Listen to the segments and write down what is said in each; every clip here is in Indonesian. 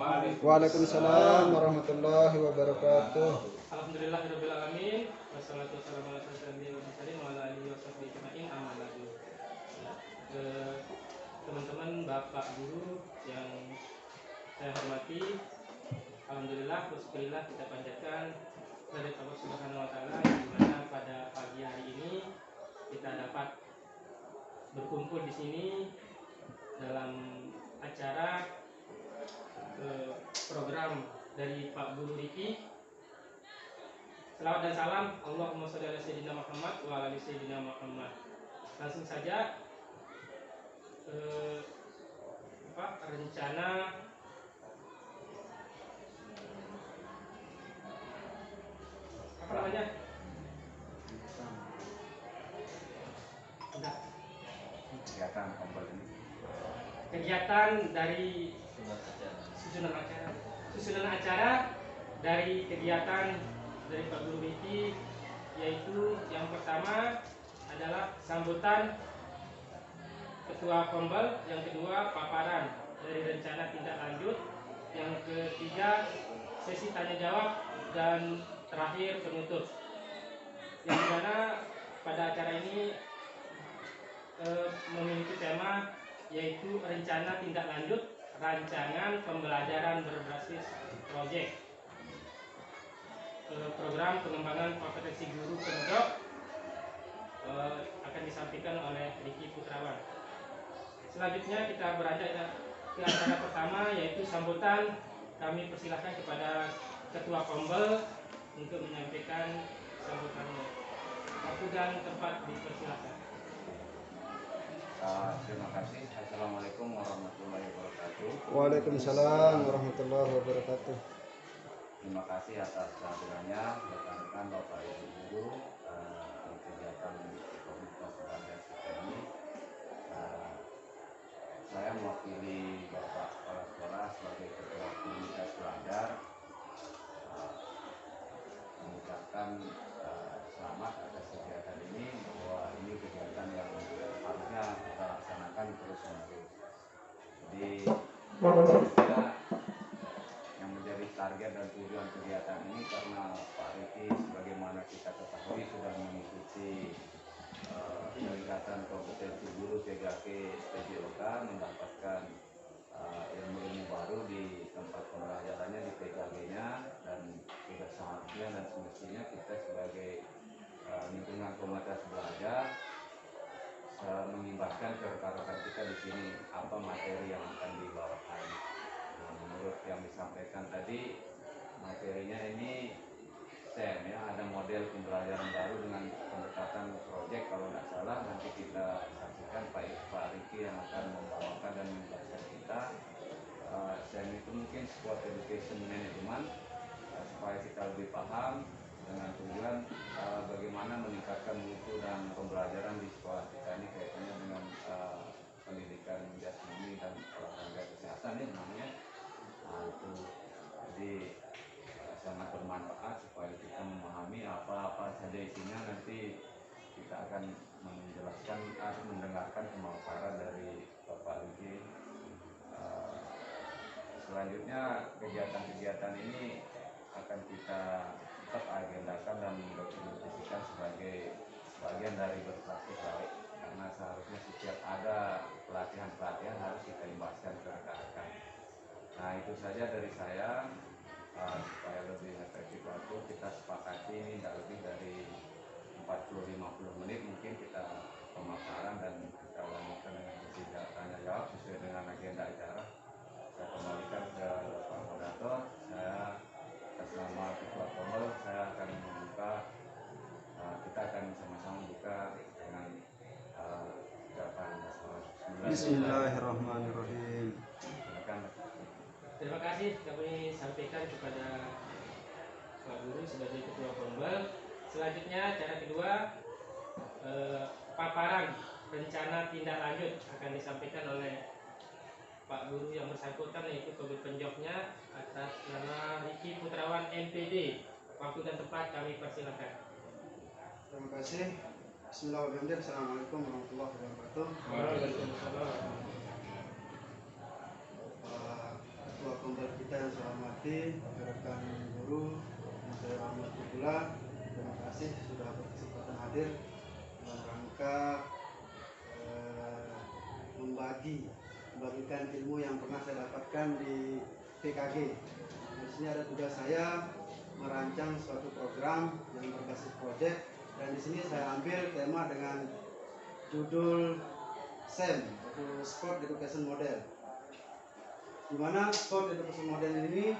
Waalaikumsalam warahmatullahi wabarakatuh. Alhamdulillahirabbil alamin. Wassalatu wassalamu ala asyrofil anbiya'i wal mursalin wa ala alihi washabbihi ajmain. Amma ba'du. Teman-teman, Bapak Guru yang saya hormati, alhamdulillah, syukurillah kita panjatkan kehadirat Allah Subhanahu wa taala di mana pada pagi hari ini kita dapat berkumpul di sini dalam acara program dari Pak Guru Riki. Selawat dan salam Allahumma sholli ala sayyidina Muhammad wa ala ali sayyidina Muhammad. Langsung saja rencana apa namanya? Kegiatan dari susunan acara dari kegiatan dari Pak Guru Riki, yaitu yang pertama adalah sambutan Ketua Kombel, yang kedua paparan dari rencana tindak lanjut, yang ketiga sesi tanya jawab, dan terakhir penutup. Yang mana pada acara ini memiliki tema yaitu rencana tindak lanjut rancangan pembelajaran berbasis proyek program pengembangan kompetensi guru pondok, akan disampaikan oleh Riki Putrawan. Selanjutnya kita beranjak ke acara pertama, yaitu sambutan. Kami persilahkan kepada Ketua Kombel untuk menyampaikan sambutannya. Waktu dan tempat dipersilahkan. Terima kasih. Assalamualaikum warahmatullahi wabarakatuh. Waalaikumsalam warahmatullahi wabarakatuh. Terima kasih atas kehadirannya rekan-rekan Bapak Ibu Guru di kegiatan komunitas belajar kita ini. Saya mewakili Bapak Kepala Sekolah sebagai Ketua Komunitas Belajar mengucapkan selamat atas kegiatan ini, bahwa ini kegiatan yang harusnya kita laksanakan terus-menerus. Jadi yang menjadi target dan tujuan kegiatan ini karena Pak Riki sebagaimana kita ketahui sudah mengikuti peningkatan kompetensi guru PGK PJOK, mendapatkan ilmu-ilmu baru di tempat pembelajarannya di PKG-nya, dan sudah seharusnya dan semestinya kita sebagai lingkungan komunitas belajar mengimbaskan ke rekan-rekan kita di sini apa materi yang akan dibawakan. Nah, menurut yang disampaikan tadi, materinya ini STEM ya, ada model pembelajaran baru dengan pendekatan proyek kalau tidak salah. Nanti kita saksikan Pak Riki yang akan membawakan dan menjelaskan kita. STEM itu mungkin sport education management, supaya kita lebih paham dengan tujuan bagaimana meningkatkan mutu dan pembelajaran di sekolah kita ini kaitannya dengan pendidikan jasmani dan olahraga kesehatan ini namanya. Nah, itu jadi sangat bermanfaat supaya kita memahami apa-apa saja isinya. Nanti kita akan menjelaskan atau mendengarkan pemaparan dari Bapak Riki. Selanjutnya kegiatan-kegiatan ini akan kita tetap agendakan dan mendokumentasikan sebagai bagian dari berpraktik baik, karena seharusnya setiap ada pelatihan-pelatihan harus kita imbaskan ke rekan-rekan. Nah, itu saja dari saya. Supaya lebih efektif waktu, kita sepakati ini tidak lebih dari 40-50 menit mungkin kita pemaparan, dan kita lanjutkan dengan sesi tanya jawab sesuai dengan agenda acara. Saya kembalikan ke Pak Moderator. Saya atas nama Ketua Kombel, saya akan membuka, kita akan sama-sama buka dengan ucapan Bismillahirrahmanirrahim. Terima kasih kami sampaikan kepada Pak Guru sebagai Ketua Kombel. Selanjutnya acara kedua, paparan rencana tindak lanjut akan disampaikan oleh Pak Guru yang bersangkutan, yaitu penjawabnya atas nama Riki Putrawan MPD. Waktu dan tempat kami persilakan. Terima kasih. Bismillahirrahmanirrahim. Assalamualaikum warahmatullahi wabarakatuh. Waalaikumsalam. Ketua pembel kita yang saya hormati, rekan guru yang saya hormati pula, terima kasih sudah berkesempatan hadir dalam rangka membagikan ilmu yang pernah saya dapatkan di PKG. Di sini ada tugas saya merancang suatu program yang berbasis proyek, dan di sini saya ambil tema dengan judul SEM atau Sport Education Model. Di mana Sport Education Model ini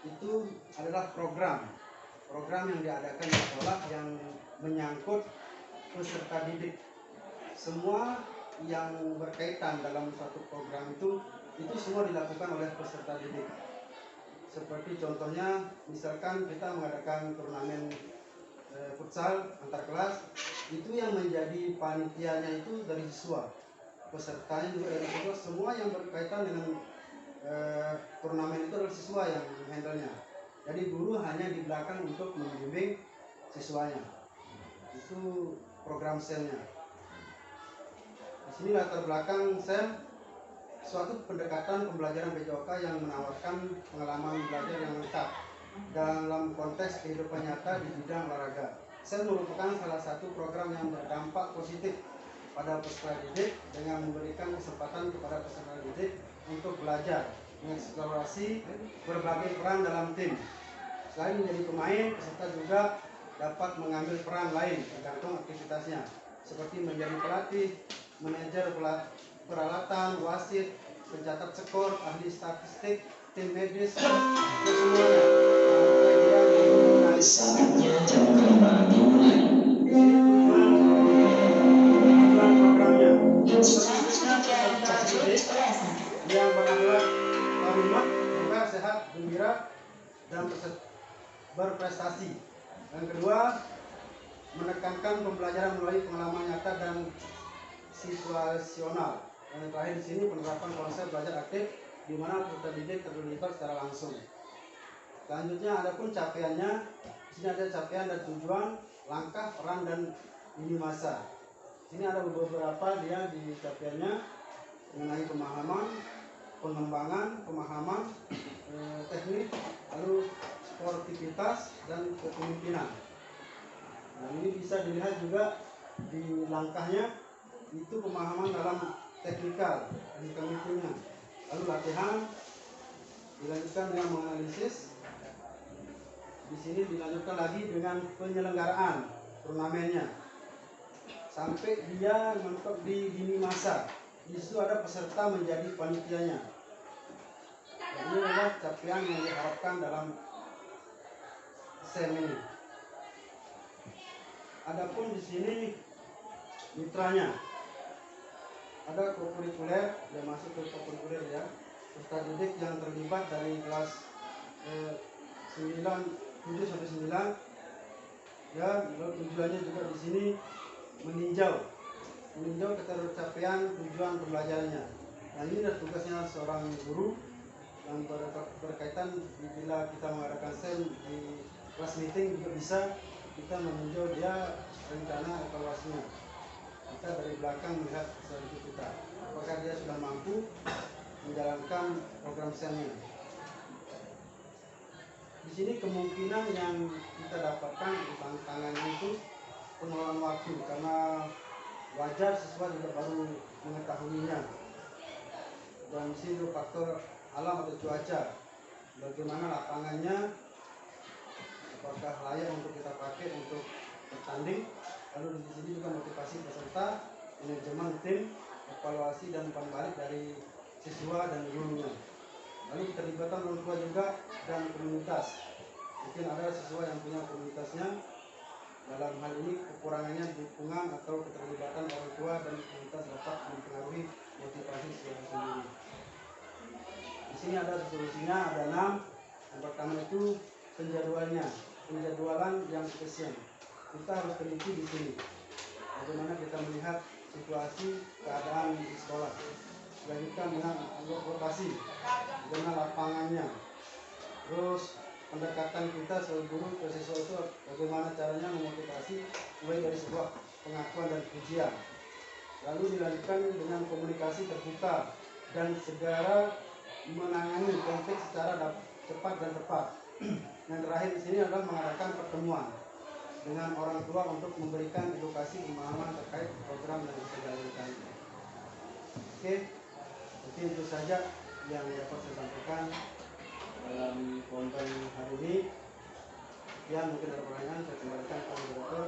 itu adalah program yang diadakan di sekolah yang menyangkut peserta didik. Semua yang berkaitan dalam suatu program itu semua dilakukan oleh peserta didik. Seperti contohnya, misalkan kita mengadakan turnamen futsal antar kelas, itu yang menjadi panitianya itu dari siswa, pesertanya juga dari siswa. Semua yang berkaitan dengan turnamen itu adalah siswa yang handle-nya. Jadi guru hanya di belakang untuk membimbing siswanya. Itu program SEM-nya. Di sini latar belakang SEM, suatu pendekatan pembelajaran PJOK yang menawarkan pengalaman belajar yang lengkap dalam konteks kehidupan nyata di bidang olahraga. SEM merupakan salah satu program yang berdampak positif pada peserta didik dengan memberikan kesempatan kepada peserta didik untuk belajar, mengeksplorasi berbagai peran dalam tim. Selain menjadi pemain, peserta juga dapat mengambil peran lain tergantung aktivitasnya, seperti menjadi pelatih, manajer peralatan, wasit, pencatat skor, ahli statistik, tim medis, dan semuanya. Saatnya jam terbang dimulai. Programnya Terjun yang berakhlak karimah, juga sehat, gembira, dan berprestasi. Yang kedua, menekankan pembelajaran melalui pengalaman nyata dan situasional. Yang terakhir di sini penerapan konsep belajar aktif di mana peserta didik terlibat secara langsung. Selanjutnya adapun capaiannya, di sini ada capaian dan tujuan, langkah, peran, dan lini masa. Ini ada beberapa dia di capaiannya mengenai pemahaman, pengembangan, pemahaman, teknik, lalu sportivitas dan kepemimpinan. Nah, ini bisa dilihat juga di langkahnya, itu pemahaman dalam teknikal, teknikal meetingnya. Lalu latihan, dilanjutkan dengan menganalisis. Di sini dilanjutkan lagi dengan penyelenggaraan turnamennya, sampai dia mentok di lini masa. Di situ ada peserta menjadi panitianya. Dan ini adalah capaian yang diharapkan dalam SEM ini. Adapun di sini mitranya, ada kokurikuler, yang masuk ke kokurikuler ya, peserta didik yang terlibat dari kelas 7 sampai 9 ya. Lalu tujuannya juga di sini meninjau ketercapaian tujuan pembelajarannya. Nah, ini adalah tugasnya seorang guru yang berkaitan bila kita mengadakan SEM di kelas meeting juga bisa kita meninjau dia rencana evaluasinya. Kita dari belakang melihat strategi kita, apakah dia sudah mampu menjalankan program SEM-nya. Di sini kemungkinan yang kita dapatkan tantangannya itu pengelolaan waktu, karena wajar siswa juga baru mengetahuinya. Dan di sini faktor alam atau cuaca, bagaimana lapangannya, apakah layak untuk kita pakai untuk bertanding. Lalu di sini juga motivasi peserta, manajemen tim, evaluasi dan umpan balik dari siswa dan gurunya. Lalu keterlibatan orang tua juga dan komunitas. Mungkin ada siswa yang punya komunitasnya. Dalam hal ini kekurangannya dukungan atau keterlibatan orang tua dan komunitas dapat mempengaruhi motivasi siswa sendiri. Di sini ada solusinya, ada 6. Yang pertama itu penjadwalan yang efisien. Kita harus teliti di sini. Bagaimana kita melihat situasi keadaan di sekolah. Selanjutnya dengan lokasi, dengan lapangannya. Terus pendekatan kita sebagai guru ke siswa itu bagaimana caranya memotivasi mulai dari sebuah pengakuan dan pujian. Lalu dilanjutkan dengan komunikasi terbuka dan segera menangani konflik secara cepat dan tepat. Yang terakhir di sini adalah mengadakan pertemuan dengan orang tua untuk memberikan edukasi pemahaman terkait program yang bisa dijalankan. Oke, jadi itu saja yang dapat saya sampaikan dalam konten hari ini. Ya, mungkin ada pertanyaan, saya kembalikan ke moderator.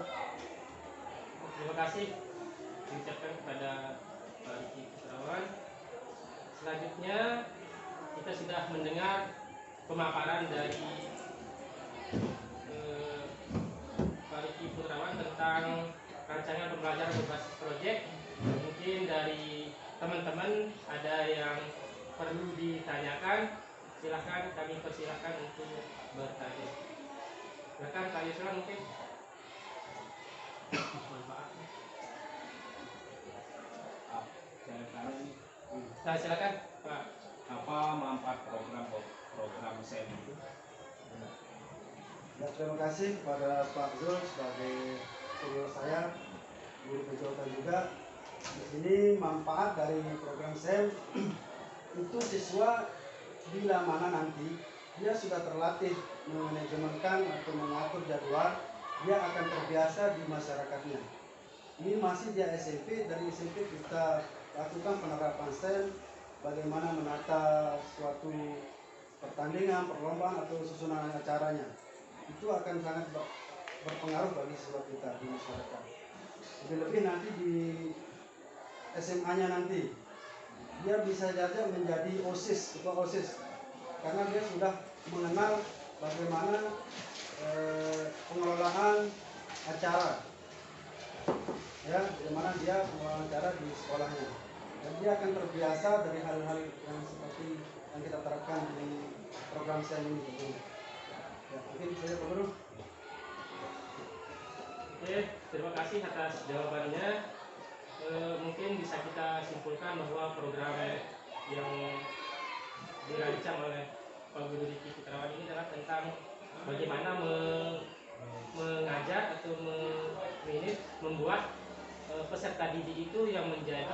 Terima kasih diucapkan kepada Pak Riki Putrawan. Selanjutnya kita sudah mendengar pemaparan dari Pak Riki Putrawan tentang rancangan pembelajaran berbasis proyek. Mungkin dari teman-teman ada yang perlu ditanyakan, silakan, kami persilakan untuk bertanya. Silakan Pak Yusran mungkin. Nah, silakan Pak. Apa manfaat program SEM itu? Ya, terima kasih kepada Pak Zul sebagai senior saya, guru PJOK juga. Di sini manfaat dari program SEM itu siswa bila mana nanti dia sudah terlatih memanajemenkan atau mengatur jadwal, dia akan terbiasa di masyarakatnya. Ini masih dia SMP, dari SMP kita lakukan penerapan SEM, bagaimana menata suatu pertandingan, perlombaan atau susunan acaranya. Itu akan sangat berpengaruh bagi siswa kita di masyarakat. Lebih-lebih nanti di SMA-nya nanti dia bisa saja menjadi OSIS, ketua OSIS, karena dia sudah mengenal bagaimana pengelolaan acara, ya, bagaimana dia pengelolaan acara di sekolahnya, dan dia akan terbiasa dari hal-hal yang seperti yang kita terapkan di program SEM ini. Ya, mungkin saya Pak Guru. Oke, terima kasih atas jawabannya. Mungkin bisa kita simpulkan bahwa program yang dirancang oleh Pak Guru Riki Putrawan ini adalah tentang bagaimana mengajak atau membuat peserta didik itu yang menjadi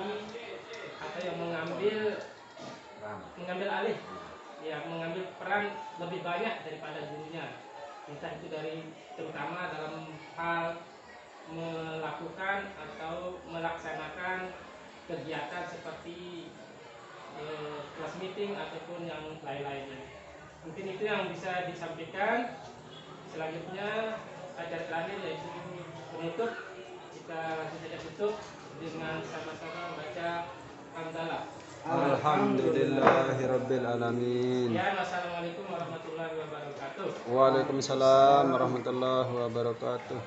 atau yang mengambil alih, ya, mengambil peran lebih banyak daripada gurunya. Entah itu terutama dalam hal melakukan atau melaksanakan kegiatan seperti kelas meeting ataupun yang lain-lainnya. Mungkin itu yang bisa disampaikan. Selanjutnya acara terakhir yaitu penutup. Kita langsung saja tutup dengan sama-sama membaca hamdalah. Alhamdulillahirabbil alamin. Ya, wassalamualaikum warahmatullahi wabarakatuh. Waalaikumsalam warahmatullahi wabarakatuh.